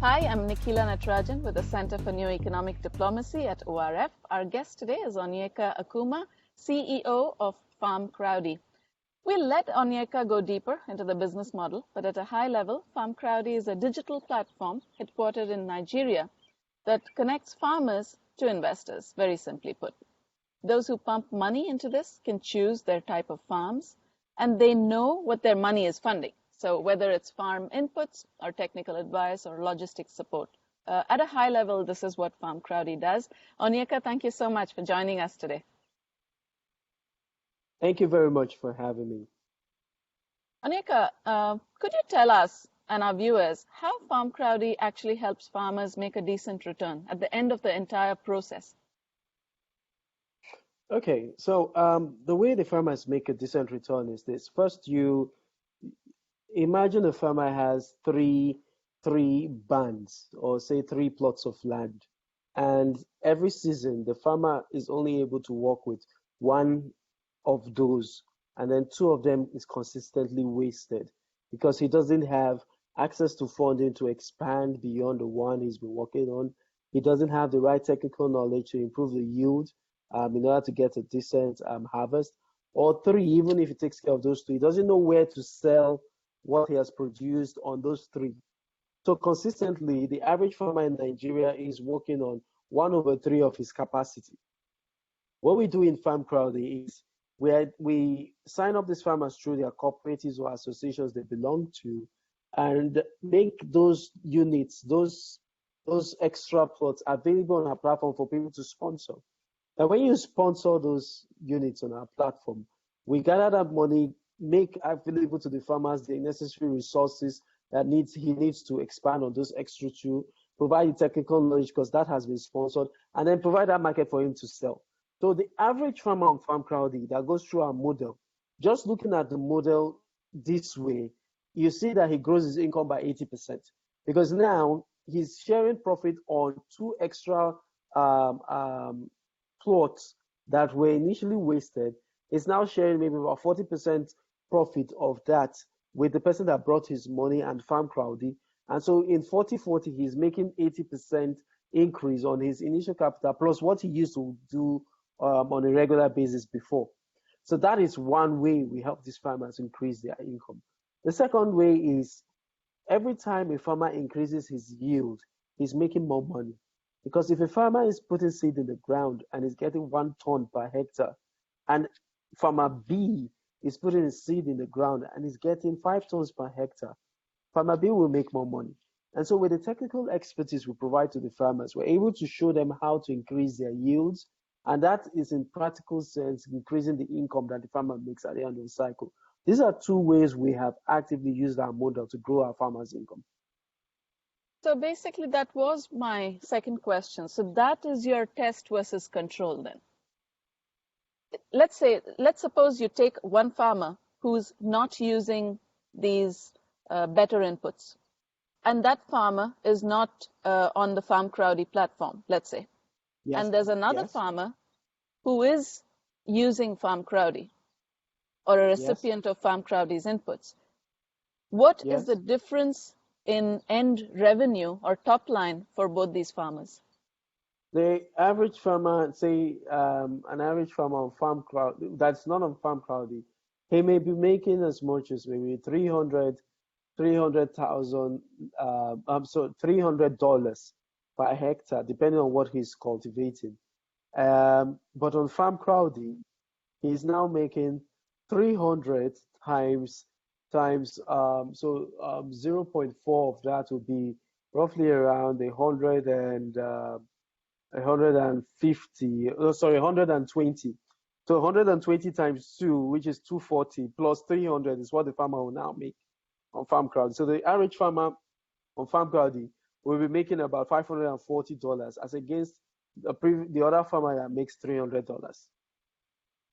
Hi, I'm Nikhila Natrajan with the Center for New Economic Diplomacy at ORF. Our guest today is Onyeka Akumah, CEO of Farmcrowdy. We'll let Onyeka go deeper into the business model, but at a high level, Farmcrowdy is a digital platform headquartered in Nigeria that connects farmers to investors, very simply put. Those who pump money into this can choose their type of farms, and they know what their money is funding. So whether it's farm inputs or technical advice or logistics support. At a high level, this is what Farmcrowdy does. Onyeka, thank you so much for joining us today. Thank you very much for having me. Onyeka, could you tell us and our viewers how Farmcrowdy actually helps farmers make a decent return at the end of the entire process? Okay, so the way the farmers make a decent return is this. First, you imagine a farmer has three bands, or say 3 plots of land, and every season the farmer is only able to work with one of those, and then 2 of them is consistently wasted because he doesn't have access to funding to expand beyond the one he's been working on. He doesn't have the right technical knowledge to improve the yield in order to get a decent harvest. Or 3, even if he takes care of those 2, he doesn't know where to sell what he has produced on those 3. So consistently, the average farmer in Nigeria is working on 1/3 of his capacity. What we do in Farmcrowdy is we sign up these farmers through their cooperatives or associations they belong to, and make those units, those extra plots available on our platform for people to sponsor. And when you sponsor those units on our platform, we gather that money, make available to the farmers the necessary resources that he needs to expand on those extra 2, provide the technical knowledge because that has been sponsored, and then provide that market for him to sell. So the average farmer on Farmcrowdy that goes through our model, just looking at the model this way, you see that he grows his income by 80% because now he's sharing profit on 2 extra plots that were initially wasted. Is now sharing maybe about 40% profit of that with the person that brought his money and Farmcrowdy. And so in 40/40, he's making 80% increase on his initial capital plus what he used to do on a regular basis before. So that is one way we help these farmers increase their income. The second way is every time a farmer increases his yield, he's making more money. Because if a farmer is putting seed in the ground and is getting 1 ton per hectare, and farmer B is putting his seed in the ground and is getting 5 tons per hectare, farmer B will make more money. And so with the technical expertise we provide to the farmers, we're able to show them how to increase their yields. And that is in practical sense, increasing the income that the farmer makes at the end of the cycle. These are 2 ways we have actively used our model to grow our farmers' income. So basically, that was my second question. So that is your test versus control then. Let's suppose you take one farmer who's not using these better inputs, and that farmer is not on the Farmcrowdy platform, let's say. Yes. And there's another farmer who is using Farmcrowdy or a recipient of Farmcrowdy's inputs. What is the difference in end revenue or top line for both these farmers? The average farmer, say an average farmer on Farmcrowdy, that's not on Farmcrowdy, he may be making as much as maybe $300,000 per hectare, depending on what he's cultivating. But on Farmcrowdy, he's now making 300 times 0.4 of that would be roughly around 120. So 120 times 2, which is 240, plus 300 is what the farmer will now make on Farmcrowdy. So the average farmer on Farmcrowdy will be making about $540 as against the other farmer that makes $300.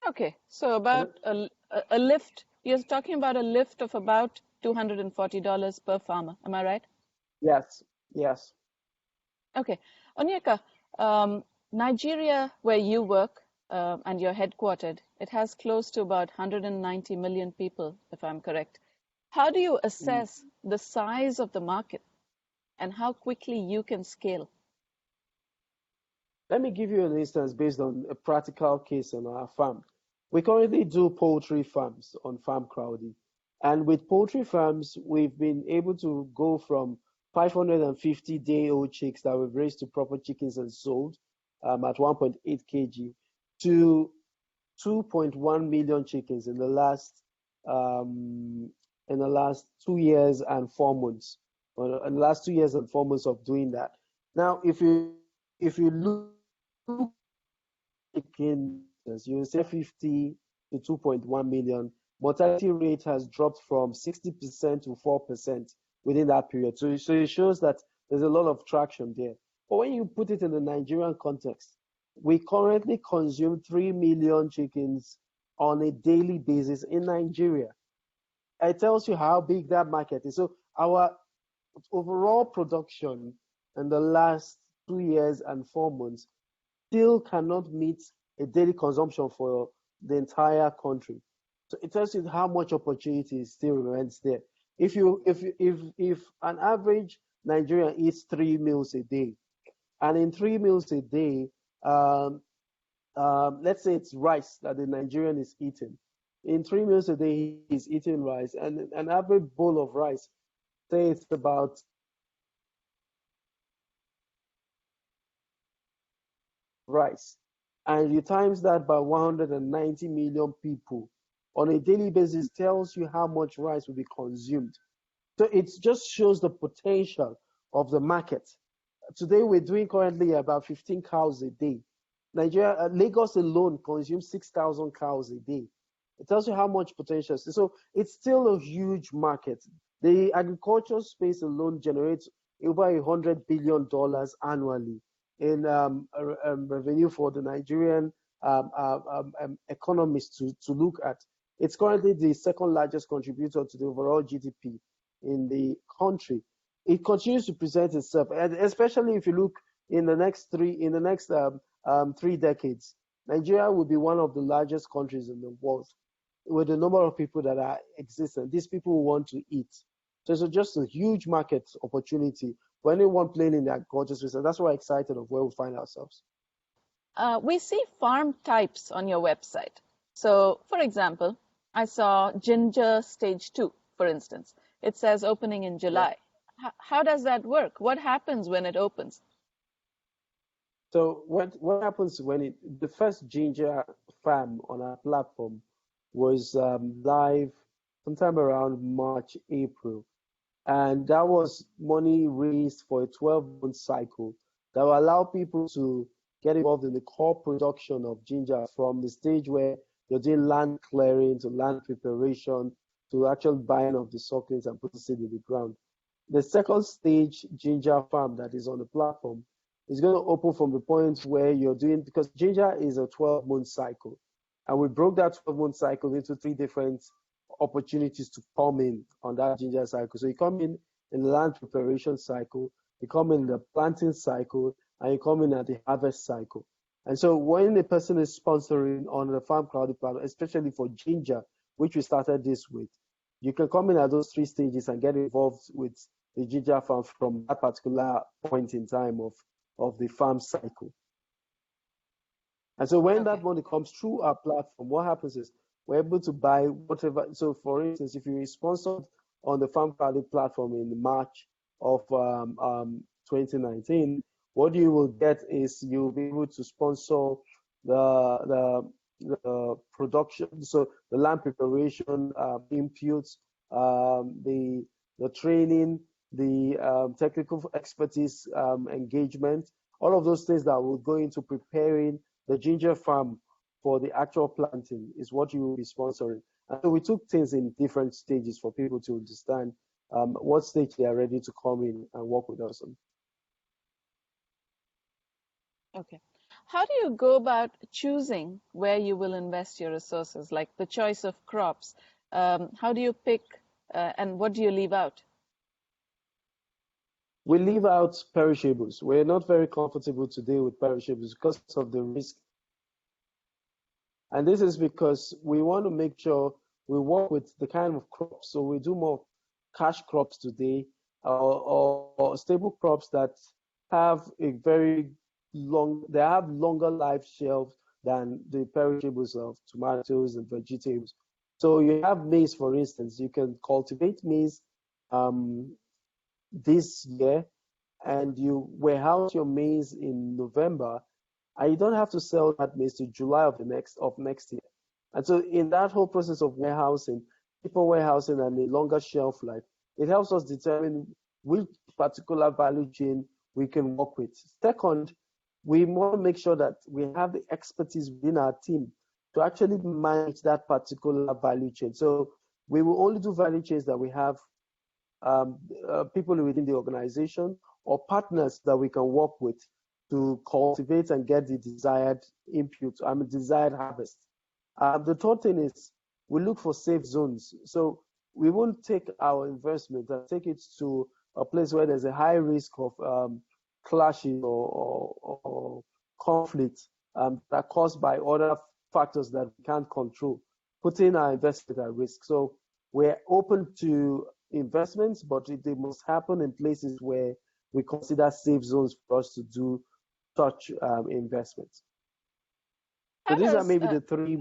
Okay, so about a lift. You're talking about a lift of about $240 per farmer. Am I right? Yes. Okay. Onyeka, Nigeria, where you work and you're headquartered, it has close to about 190 million people, if I'm correct. How do you assess the size of the market? and how quickly you can scale? Let me give you an instance based on a practical case on our farm. We currently do poultry farms on Farmcrowdy. And with poultry farms, we've been able to go from 550-day-old chicks that we've raised to proper chickens and sold at 1.8 kg to 2.1 million chickens um, in the last 2 years and 4 months. Or in the last 2 years and 4 months of doing that. Now, if you look chickens, you say 50 to 2.1 million. Mortality rate has dropped from 60% to 4% within that period. So it shows that there's a lot of traction there. But when you put it in the Nigerian context, we currently consume 3 million chickens on a daily basis in Nigeria. It tells you how big that market is. So our overall production in the last 2 years and 4 months still cannot meet a daily consumption for the entire country. So it tells you how much opportunity still remains there. If an average Nigerian eats 3 meals a day, and in 3 meals a day, let's say it's rice that the Nigerian is eating. In 3 meals a day, he's eating rice, and an average bowl of rice, say it's about rice, and you times that by 190 million people on a daily basis tells you how much rice will be consumed. So it just shows the potential of the market. Today we're doing currently about 15 cows a day. Lagos alone consumes 6,000 cows a day. It tells you how much potential. So it's still a huge market. The agricultural space alone generates over $100 billion annually in revenue for the Nigerian economists to look at. It's currently the second largest contributor to the overall GDP in the country. It continues to present itself, and especially if you look in the next 3 decades, Nigeria will be one of the largest countries in the world with the number of people that are existing. These people want to eat. So it's just a huge market opportunity for anyone playing in the agriculture space, and that's why I'm excited of where we find ourselves. We see farm types on your website. So, for example, I saw ginger stage 2, for instance. It says opening in July. Yeah. How does that work? What happens when it opens? So what happens when the first ginger farm on our platform was live sometime around March, April, and that was money raised for a 12-month cycle that will allow people to get involved in the core production of ginger from the stage where you're doing land clearing to land preparation to actual buying of the sucklings and putting it in the ground. The second stage ginger farm that is on the platform is going to open from the point where you're doing, because ginger is a 12-month cycle. And we broke that 12-month cycle into 3 different opportunities to come in on that ginger cycle. So you come in the land preparation cycle, you come in the planting cycle, and you come in at the harvest cycle. And so when a person is sponsoring on the Farmcrowdy platform, especially for ginger, which we started this with, you can come in at those 3 stages and get involved with the ginger farm from that particular point in time of the farm cycle. And so when that money comes through our platform, what happens is we're able to buy whatever. So for instance, if you sponsored on the Farmcrowdy platform in March of 2019, what you will get is you'll be able to sponsor the production, so the land preparation, inputs, the training, the technical expertise engagement, all of those things that will go into preparing the ginger farm for the actual planting is what you will be sponsoring. And so we took things in different stages for people to understand what stage they are ready to come in and work with us on. Okay. How do you go about choosing where you will invest your resources, like the choice of crops? How do you pick and what do you leave out? We leave out perishables. We're not very comfortable today with perishables because of the risk. And this is because we want to make sure we work with the kind of crops. So we do more cash crops today, or stable crops that have a very they have longer life shelves than the perishables of tomatoes and vegetables. So you have maize, for instance. You can cultivate maize um, this year, and you warehouse your maize in November, and you don't have to sell that maize to July of next year. And so in that whole process of warehousing, cheaper warehousing and a longer shelf life, it helps us determine which particular value chain we can work with. Second, we want to make sure that we have the expertise within our team to actually manage that particular value chain. So we will only do value chains that we have people within the organization or partners that we can work with to cultivate and get the desired input, desired harvest. The third thing is we look for safe zones. So we won't take our investment and take it to a place where there's a high risk of clashes or conflict that are caused by other factors that we can't control, putting our investment at risk. So we're open to investments, but they must happen in places where we consider safe zones for us to do such investments. So these are maybe the three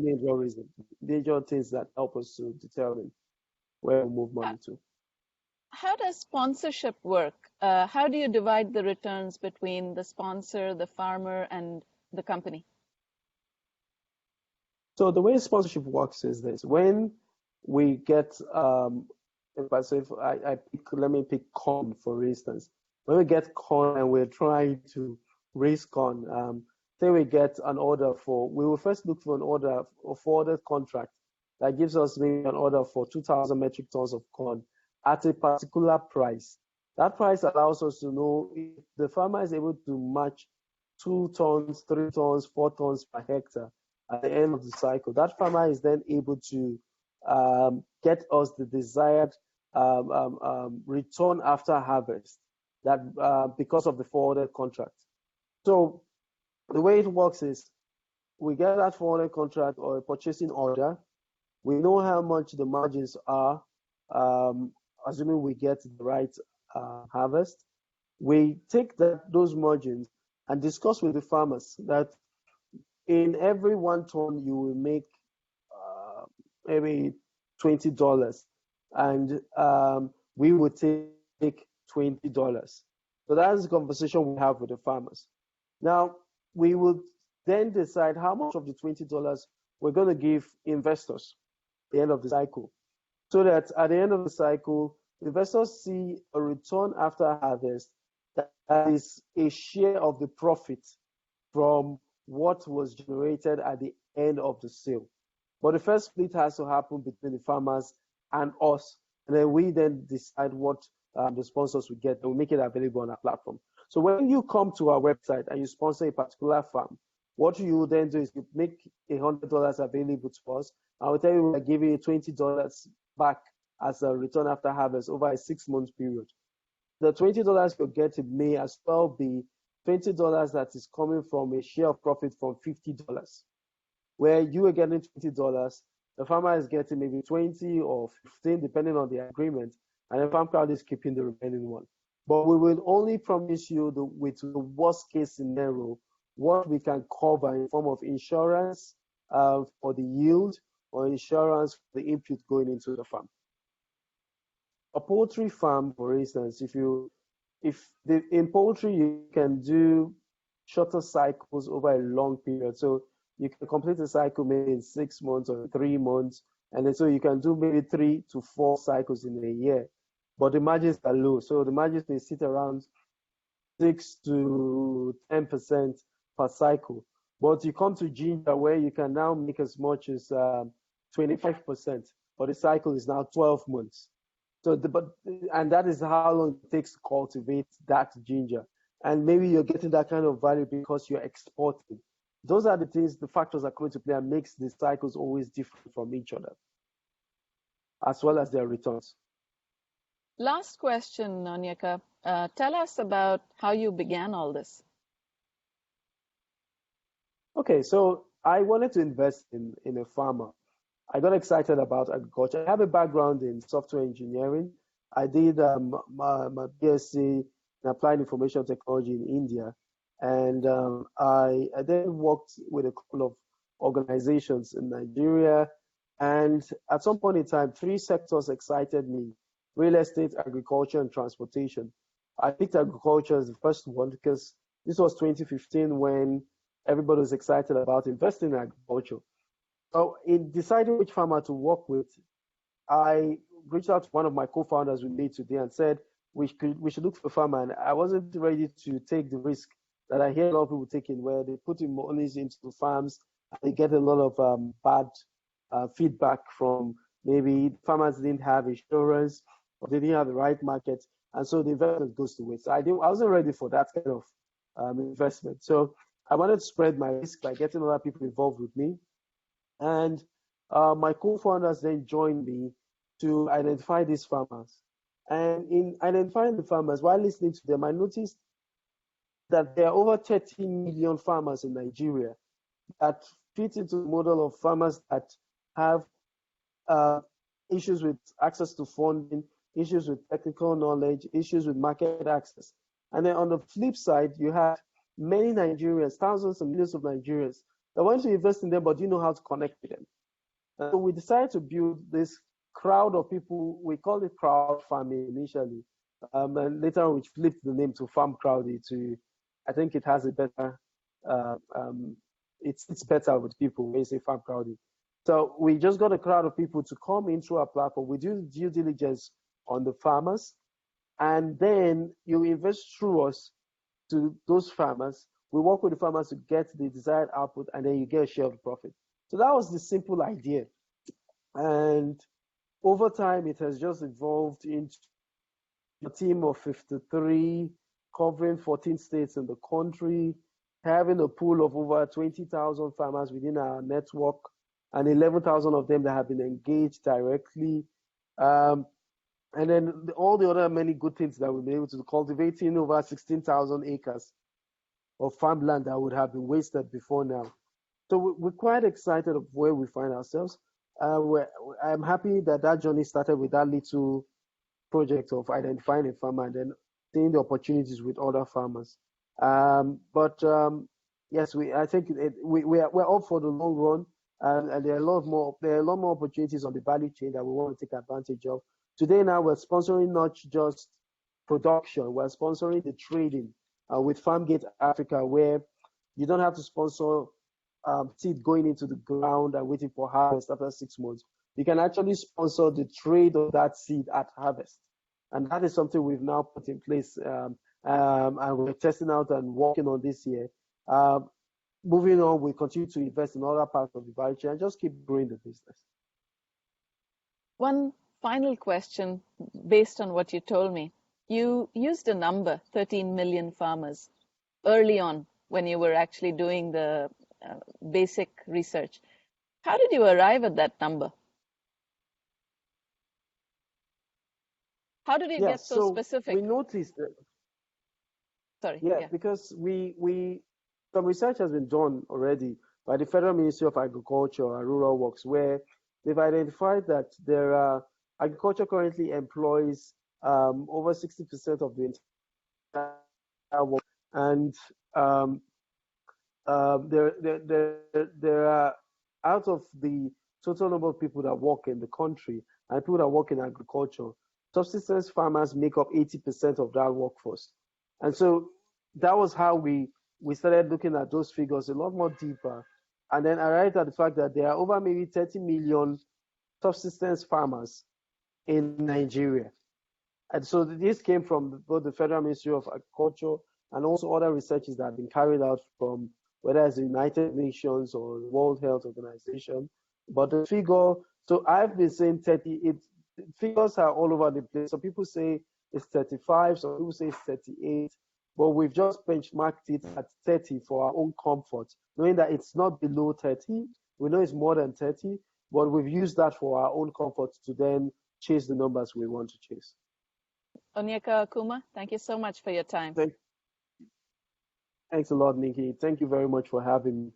major things that help us to determine where we move money to. How does sponsorship work? How do you divide the returns between the sponsor, the farmer, and the company? So the way sponsorship works is this: when we get, let me pick corn for instance. When we get corn and we're trying to raise corn, say we get an order we will first look for an order for the contract that gives us maybe an order for 2,000 metric tons of corn at a particular price. That price allows us to know if the farmer is able to match 2 tons, 3 tons, 4 tons per hectare at the end of the cycle. That farmer is then able to get us the desired return after harvest because of the forwarded contract. So the way it works is we get that forwarded contract or a purchasing order. We know how much the margins are, assuming we get the right harvest. We take those margins and discuss with the farmers that in every 1 ton you will make maybe $20, and we would take $20. So that's the conversation we have with the farmers. Now, we will then decide how much of the $20 we're going to give investors at the end of the cycle, so that at the end of the cycle, investors see a return after harvest that is a share of the profit from what was generated at the end of the sale. But the first split has to happen between the farmers and us, and then we then decide what the sponsors will get, and we make it available on our platform. So when you come to our website and you sponsor a particular farm, what you will then do is you make $100 available to us. I will tell you we're giving you $20 back as a return after harvest over a 6-month period. The $20 you're getting may as well be $20 that is coming from a share of profit from $50, where you are getting $20, the farmer is getting maybe 20 or 15, depending on the agreement, and the Farmcrowdy is keeping the remaining one. But we will only promise you with the worst case scenario what we can cover in form of insurance for the yield or insurance for the input going into the farm. A poultry farm, for instance, in poultry you can do shorter cycles over a long period. So you can complete a cycle maybe in 6 months or 3 months, and then so you can do maybe 3 to 4 cycles in a year. But the margins are low, so the margins may sit around 6 to 10% per cycle. But you come to ginger where you can now make as much as 25%, but the cycle is now 12 months. So, and that is how long it takes to cultivate that ginger. And maybe you're getting that kind of value because you're exporting. Those are the things, the factors that come into play and makes the cycles always different from each other, as well as their returns. Last question, Onyeka. Tell us about how you began all this. Okay, so I wanted to invest in a farmer. I got excited about agriculture. I have a background in software engineering. I did my BSc in Applied Information Technology in India, and I then worked with a couple of organizations in Nigeria. And at some point in time, three sectors excited me: real estate, agriculture, and transportation. I picked agriculture as the first one because this was 2015 when everybody was excited about investing in agriculture. So in deciding which farmer to work with, I reached out to one of my co-founders we meet today and said we should look for a farmer. And I wasn't ready to take the risk that I hear a lot of people taking, where they put in monies into the farms and they get a lot of bad feedback from maybe farmers didn't have insurance or they didn't have the right market, and so the investment goes to waste. I wasn't ready for that kind of investment. So I wanted to spread my risk by getting other people involved with me. And my co-founders then joined me to identify these farmers. And in identifying the farmers, while listening to them, I noticed that there are over 30 million farmers in Nigeria that fit into the model of farmers that have issues with access to funding, issues with technical knowledge, issues with market access. And then on the flip side, you have many Nigerians, thousands and millions of Nigerians that want to invest in them, but you know how to connect with them. And so we decided to build this crowd of people. We called it crowd farming initially. And later on, we flipped the name to Farmcrowdy to, I think it has a better, it's better with people when you say Farmcrowdy. So we just got a crowd of people to come into our platform. We do due diligence on the farmers, and then you invest through us to those farmers. We work with the farmers to get the desired output, and then you get a share of the profit. So that was the simple idea. And over time, it has just evolved into a team of 53, covering 14 states in the country, having a pool of over 20,000 farmers within our network, and 11,000 of them that have been engaged directly. And then all the other many good things that we've been able to do, cultivating over 16,000 acres of farmland that would have been wasted before now. So we're quite excited of where we find ourselves. I'm happy that that journey started with that little project of identifying a farmer and then seeing the opportunities with other farmers. Yes, I think we're up for the long run, and there are a lot more opportunities on the value chain that we want to take advantage of. Today now we're sponsoring not just production, we're sponsoring the trading with Farmgate Africa, where you don't have to sponsor seed going into the ground and waiting for harvest after 6 months. You can actually sponsor the trade of that seed at harvest. And that is something we've now put in place, and we're testing out and working on this year. Moving on, we continue to invest in other parts of the value chain and just keep growing the business. One final question based on what you told me. You used a number, 13 million farmers, early on when you were actually doing the basic research. How did you arrive at that number? How did you get so specific? We noticed that. Sorry. Yeah, because some research has been done already by the Federal Ministry of Agriculture and Rural Works, where they've identified that agriculture currently employs over 60% of the entire work, and there are, out of the total number of people that work in the country and people that work in agriculture, subsistence farmers make up 80% of that workforce. And so that was how we started looking at those figures a lot more deeper, and then arrived at the fact that there are over maybe 30 million subsistence farmers in Nigeria. And so this came from both the Federal Ministry of Agriculture and also other researches that have been carried out from whether it's the United Nations or the World Health Organization. But the figure, so I've been saying 30, figures are all over the place. Some people say it's 35, some people say it's 38, but we've just benchmarked it at 30 for our own comfort, knowing that it's not below 30. We know it's more than 30, but we've used that for our own comfort to then chase the numbers we want to chase. Onyeka Akumah, thank you so much for your time. Thanks a lot, Nikki. Thank you very much for having me.